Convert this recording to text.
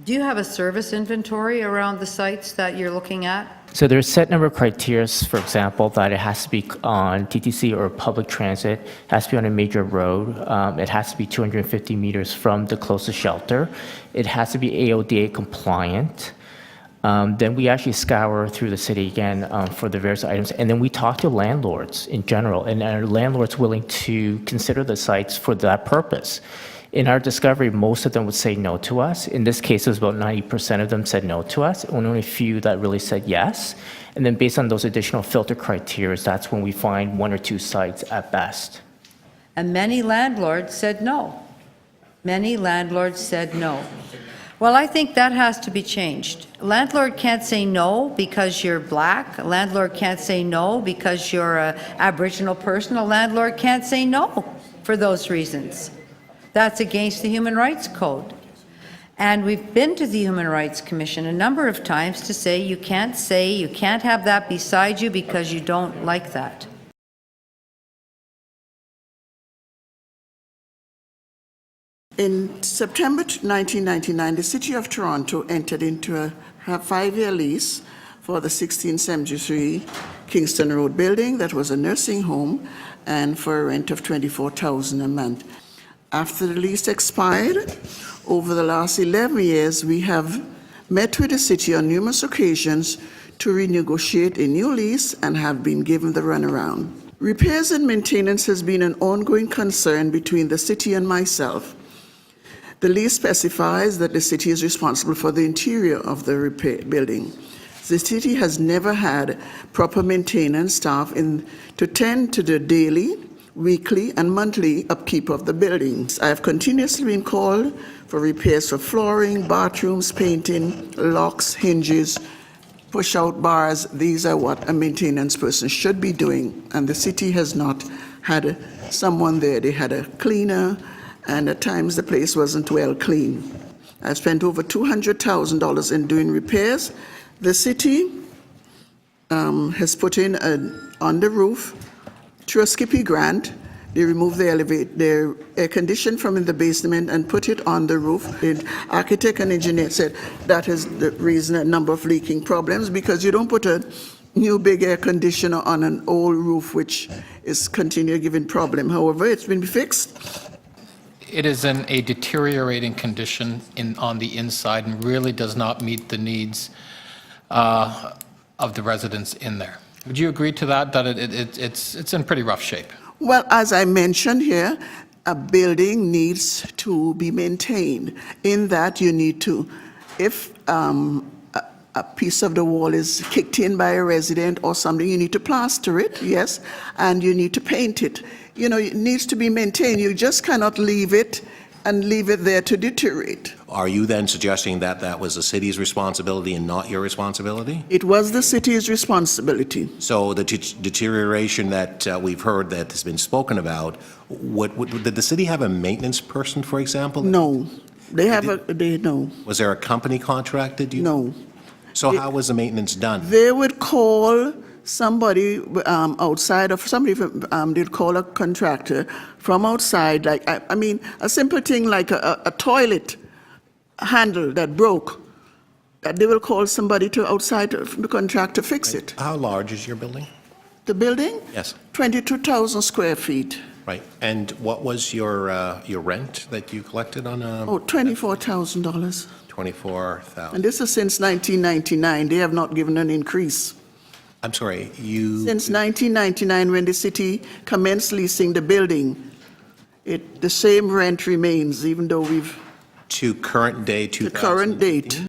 Do you have a service inventory around the sites that you're looking at? So there's a set number of criteria, for example, that it has to be on TTC or public transit, has to be on a major road, it has to be 250 meters from the closest shelter, it has to be AODA compliant. Then we actually scour through the city again for the various items, and then we talk to landlords in general, and are landlords willing to consider the sites for that purpose? In our discovery, most of them would say no to us. In this case, it was about 90% of them said no to us, and only a few that really said yes. And then based on those additional filter criteria, that's when we find one or two sites at best. And many landlords said no. Many landlords said no. Well, I think that has to be changed. A landlord can't say no because you're black. A landlord can't say no because you're an Aboriginal person. A landlord can't say no for those reasons. That's against the Human Rights Code. And we've been to the Human Rights Commission a number of times to say you can't have that beside you because you don't like that. In September 1999, the City of Toronto entered into a 5-year lease for the 1673 Kingston Road building that was a nursing home, and for a rent of $24,000 a month. After the lease expired, over the last 11 years, we have met with the city on numerous occasions to renegotiate a new lease and have been given the runaround. Repairs and maintenance has been an ongoing concern between the city and myself. The lease specifies that the city is responsible for the interior of the building. The city has never had proper maintenance staff to tend to the daily, weekly, and monthly upkeep of the buildings. I have continuously been called for repairs for flooring, bathrooms, painting, locks, hinges, push-out bars. These are what a maintenance person should be doing, and the city has not had someone there. They had a cleaner, and at times the place wasn't well clean. I've spent over $200,000 in doing repairs. The city has put in on the roof, through a Skippy grant, they removed their air condition from in the basement and put it on the roof. The architect and engineer said that is the reason a number of leaking problems, because you don't put a new big air conditioner on an old roof, which is continually giving problem. However, it's been fixed. It is in a deteriorating condition on the inside and really does not meet the needs of the residents in there. Would you agree to that, it's in pretty rough shape? Well, as I mentioned here, a building needs to be maintained, in that you need to, if a piece of the wall is kicked in by a resident or something, you need to plaster it, yes, and you need to paint it. You know, it needs to be maintained. You just cannot leave it there to deteriorate. Are you then suggesting that that was the city's responsibility and not your responsibility? It was the city's responsibility. So the deterioration that we've heard that has been spoken about, did the city have a maintenance person, for example? No. No. Was there a company contracted? No. So how was the maintenance done? They would call somebody outside of somebody, they'd call a contractor from outside, like, I mean, a simple thing like a toilet handle that broke, that they will call somebody to outside the contractor to fix it. How large is your building? The building? Yes. 22,000 square feet. Right. And what was your rent that you collected on a? Oh, $24,000. 24,000. And this is since 1999. They have not given an increase. I'm sorry, you? Since 1999, when the city commenced leasing the building, the same rent remains, even though we've... To current day 2015? To current date.